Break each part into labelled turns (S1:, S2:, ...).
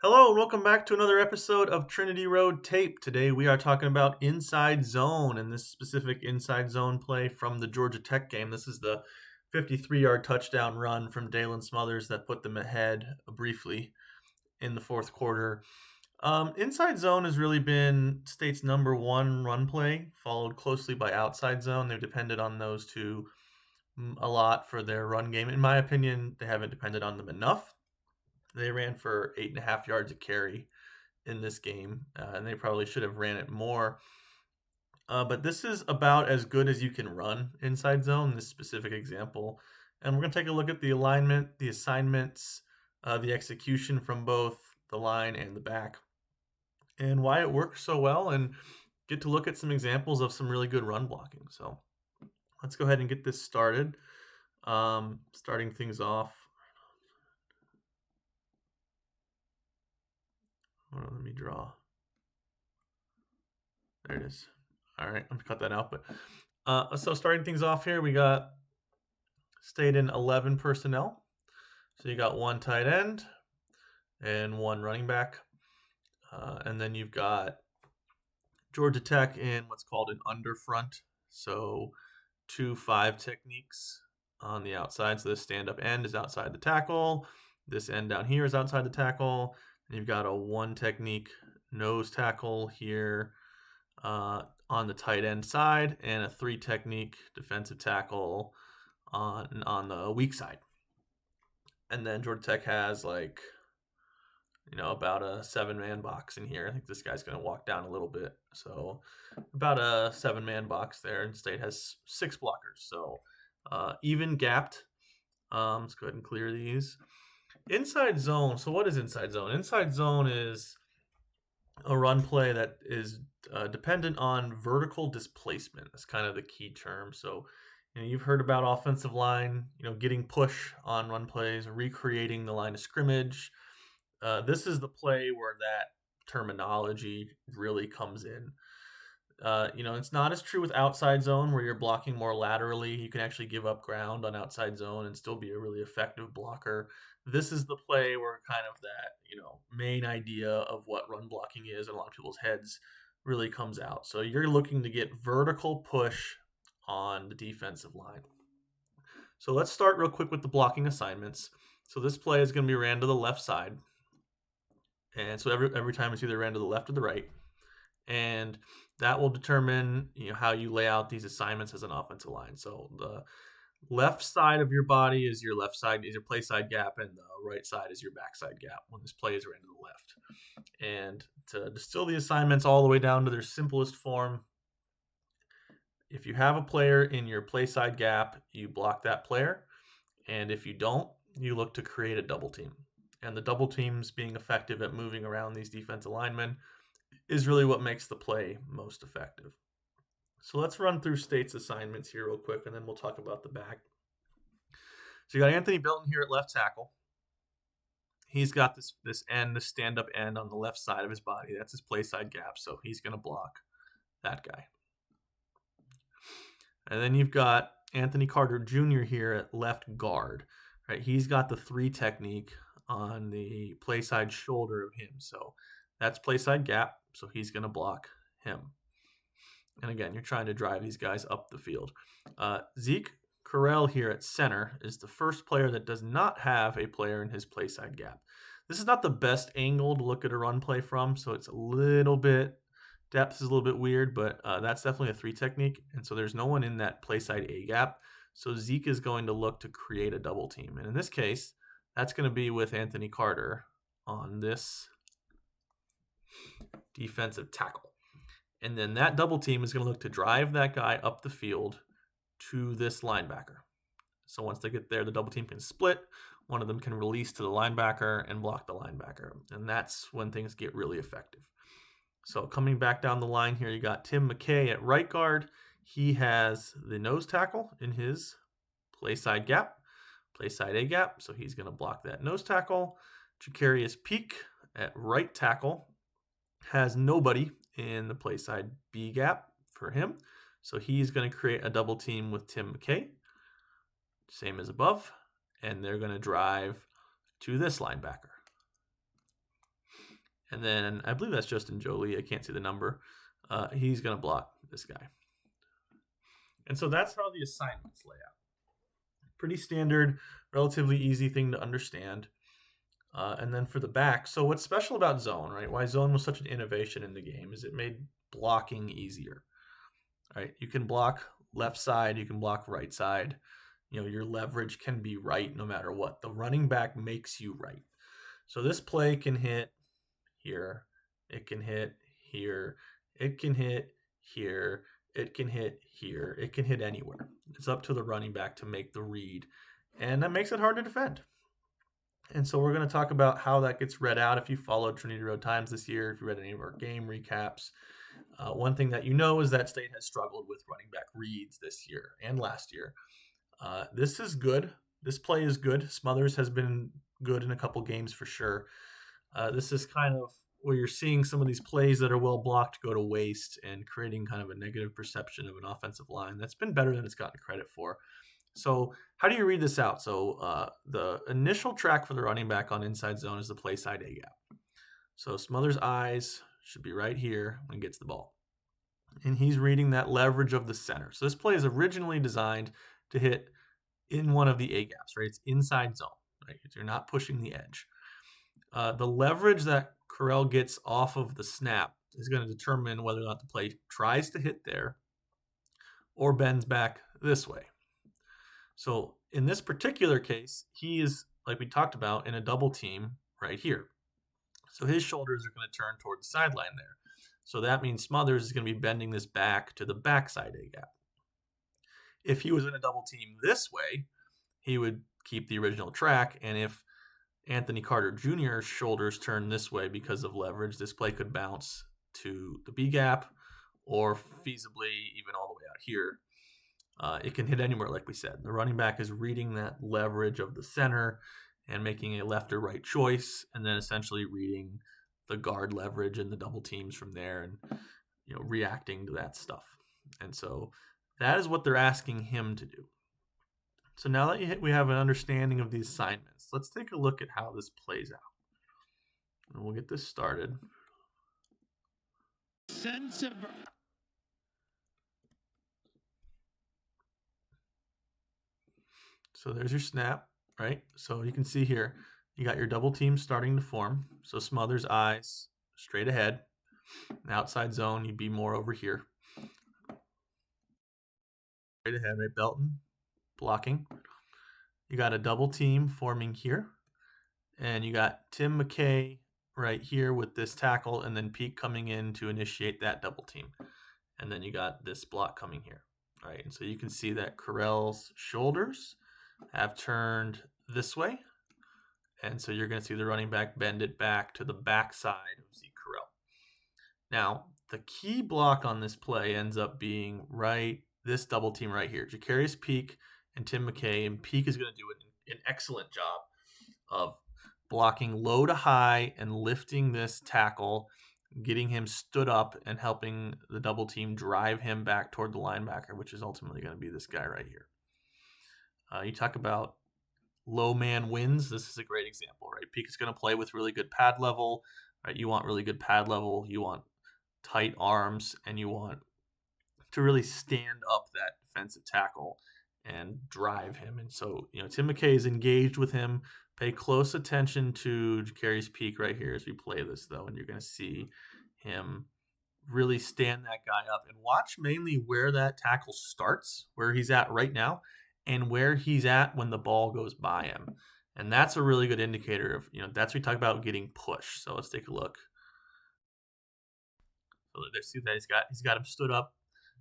S1: Hello, and welcome back to another episode of Trinity Road Tape. Today we are talking about inside zone and this specific inside zone play from the Georgia Tech game. This is the 53-yard touchdown run from Daylan Smothers that put them ahead briefly in the fourth quarter. Inside zone has really been State's number one run play, followed closely by outside zone. They've depended on those two a lot for their run game. In my opinion, they haven't depended on them enough. They ran for 8.5 yards a carry in this game, and they probably should have ran it more. But this is about as good as you can run inside zone, this specific example. And we're going to take a look at the alignment, the assignments, the execution from both the line and the back, and why it works so well, and get to look at some examples of some really good run blocking. So let's go ahead and get this started. Starting things off. Hold on, let me draw. There it is. All right, I'm gonna cut that out. But so starting things off here, we got State in 11 personnel. So you got one tight end and one running back, and then you've got Georgia Tech in what's called an underfront. So 2-5 techniques on the outside. So this stand-up end is outside the tackle. This end down here is outside the tackle. And you've got a one technique nose tackle here on the tight end side, and a three technique defensive tackle on the weak side. And then Georgia Tech has about a 7-man box in here. I think this guy's going to walk down a little bit. So about a 7-man box there, and State has 6 blockers. So even gapped. Let's go ahead and clear these. Inside zone. So what is inside zone? Inside zone is a run play that is dependent on vertical displacement. That's kind of the key term. So you've heard about offensive line, getting push on run plays, recreating the line of scrimmage. This is the play where that terminology really comes in. It's not as true with outside zone where you're blocking more laterally. You can actually give up ground on outside zone and still be a really effective blocker. This is the play where kind of that, main idea of what run blocking is in a lot of people's heads really comes out. So you're looking to get vertical push on the defensive line. So let's start real quick with the blocking assignments. So this play is going to be ran to the left side. And so every time it's either ran to the left or the right. And that will determine how you lay out these assignments as an offensive line. So the left side of your body is your left side, is your play side gap, and the right side is your backside gap when this play is ran to the left. And to distill the assignments all the way down to their simplest form, if you have a player in your play side gap, you block that player. And if you don't, you look to create a double team. And the double teams being effective at moving around these defensive linemen is really what makes the play most effective. So let's run through State's assignments here real quick, and then we'll talk about the back. So you got Anthony Belton here at left tackle. He's got this stand-up end on the left side of his body. That's his play side gap, so he's going to block that guy. And then you've got Anthony Carter Jr. here at left guard. Right, he's got the 3 technique on the play side shoulder of him. So that's play side gap, so he's going to block him. And again, you're trying to drive these guys up the field. Zeke Carell here at center is the first player that does not have a player in his play side gap. This is not the best angle to look at a run play from, so it's a little bit, depth is a little bit weird, but that's definitely a 3 technique. And so there's no one in that play side A gap. So Zeke is going to look to create a double team. And in this case, that's going to be with Anthony Carter on this defensive tackle. And then that double team is going to look to drive that guy up the field to this linebacker. So once they get there, the double team can split. One of them can release to the linebacker and block the linebacker. And that's when things get really effective. So coming back down the line here, you got Tim McKay at right guard. He has the nose tackle in his play side gap, play side A gap. So he's going to block that nose tackle. Jacarius Peak at right tackle has nobody in the play side B gap for him. So he's going to create a double team with Tim McKay, same as above, and they're going to drive to this linebacker. And then I believe that's Justin Jolie. I can't see the number. He's going to block this guy. And so that's how the assignments lay out. Pretty standard, relatively easy thing to understand. And then for the back, so what's special about zone, right? Why zone was such an innovation in the game is it made blocking easier, right? You can block left side, you can block right side. Your leverage can be right no matter what. The running back makes you right. So this play can hit here, it can hit here, it can hit here, it can hit here, it can hit anywhere. It's up to the running back to make the read, and that makes it hard to defend. And so we're going to talk about how that gets read out. If you followed Trinity Road Times this year, if you read any of our game recaps, one thing that is that State has struggled with running back reads this year and last year. This is good. This play is good. Smothers has been good in a couple games for sure. This is kind of where you're seeing some of these plays that are well blocked go to waste and creating kind of a negative perception of an offensive line that's been better than it's gotten credit for. So how do you read this out? So the initial track for the running back on inside zone is the play side A gap. So Smothers' eyes should be right here when he gets the ball. And he's reading that leverage of the center. So this play is originally designed to hit in one of the A gaps, right? It's inside zone, right? You're not pushing the edge. The leverage that Correll gets off of the snap is going to determine whether or not the play tries to hit there or bends back this way. So in this particular case, he is, like we talked about, in a double team right here. So his shoulders are going to turn toward the sideline there. So that means Smothers is going to be bending this back to the backside A gap. If he was in a double team this way, he would keep the original track. And if Anthony Carter Jr.'s shoulders turn this way because of leverage, this play could bounce to the B gap or feasibly even all the way out here. It can hit anywhere, like we said. The running back is reading that leverage of the center and making a left or right choice, and then essentially reading the guard leverage and the double teams from there and reacting to that stuff. And so that is what they're asking him to do. So now that we have an understanding of these assignments, let's take a look at how this plays out. And we'll get this started. So there's your snap, right? So you can see here, you got your double team starting to form. So Smothers' eyes straight ahead. The outside zone, you'd be more over here. Straight ahead, right? Belton blocking. You got a double team forming here. And you got Tim McKay right here with this tackle, and then Peak coming in to initiate that double team. And then you got this block coming here. All right, and so you can see that Correll's shoulders have turned this way. And so you're going to see the running back bend it back to the backside of Zeke Correll. Now, the key block on this play ends up being this double team right here. Jacarius Peak and Tim McKay, and Peak is going to do an excellent job of blocking low to high and lifting this tackle, getting him stood up and helping the double team drive him back toward the linebacker, which is ultimately going to be this guy right here. You talk about low man wins. This is a great example, right? Peak is going to play with really good pad level, right? You want really good pad level. You want tight arms, and you want to really stand up that defensive tackle and drive him. And so, Tim McKay is engaged with him. Pay close attention to Jacarius Peak right here as we play this, though, and you're going to see him really stand that guy up and watch mainly where that tackle starts, where he's at right now, and where he's at when the ball goes by him. And that's a really good indicator of, that's what we talk about getting pushed. So let's take a look. So let's see that he's got him stood up.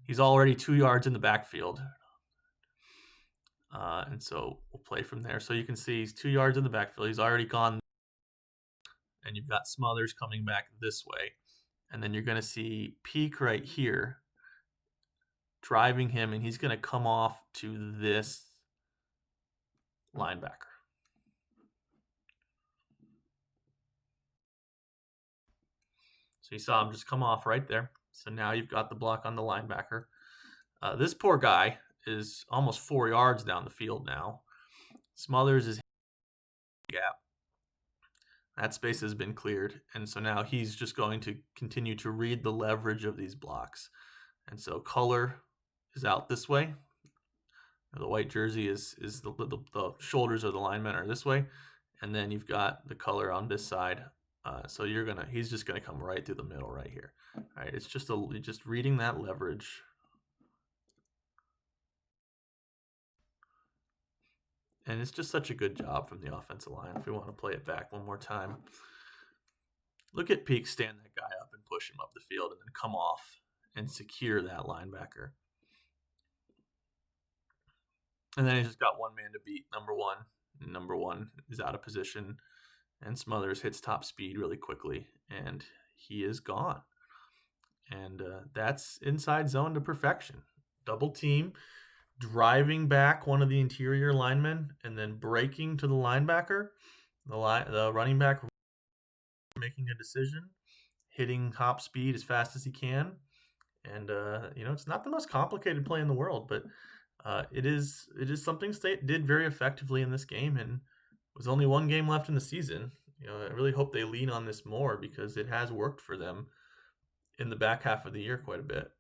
S1: He's already 2 yards in the backfield. And so we'll play from there. So you can see he's 2 yards in the backfield. He's already gone. And you've got Smothers coming back this way. And then you're going to see Peak right here driving him, and he's going to come off to this linebacker. So you saw him just come off right there. So now you've got the block on the linebacker. This poor guy is almost 4 yards down the field now. Smothers is gap. That space has been cleared, and so now he's just going to continue to read the leverage of these blocks. And so color is out this way. The white jersey is the shoulders of the linemen are this way, and then you've got the color on this side. So he's just gonna come right through the middle right here. All right, it's just reading that leverage. And it's just such a good job from the offensive line. If we want to play it back one more time, look at Peak stand that guy up and push him up the field and then come off and secure that linebacker. And then he's just got one man to beat, number one. Number one is out of position, and Smothers hits top speed really quickly, and he is gone. And that's inside zone to perfection. Double team, driving back one of the interior linemen, and then breaking to the linebacker. The running back making a decision, hitting top speed as fast as he can. And it's not the most complicated play in the world, but it is something State did very effectively in this game, and with only one game left in the season, I really hope they lean on this more because it has worked for them in the back half of the year quite a bit.